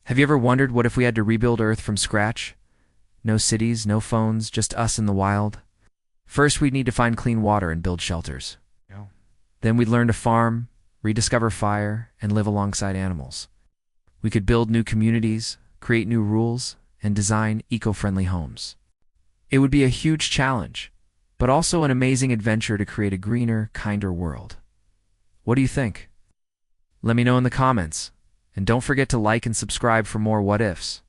Have you ever wondered what if we had to rebuild Earth from scratch? No cities, no phones, just us in the wild. First, we'd need to find clean water and build shelters. Yeah. Then we'd learn to farm, rediscover fire, and live alongside animals. We could build new communities, create new rules, and design eco-friendly homes. It would be a huge challenge, but also an amazing adventure to create a greener, kinder world. What do you think? Let me know in the comments, and don't forget to like and subscribe for more what ifs.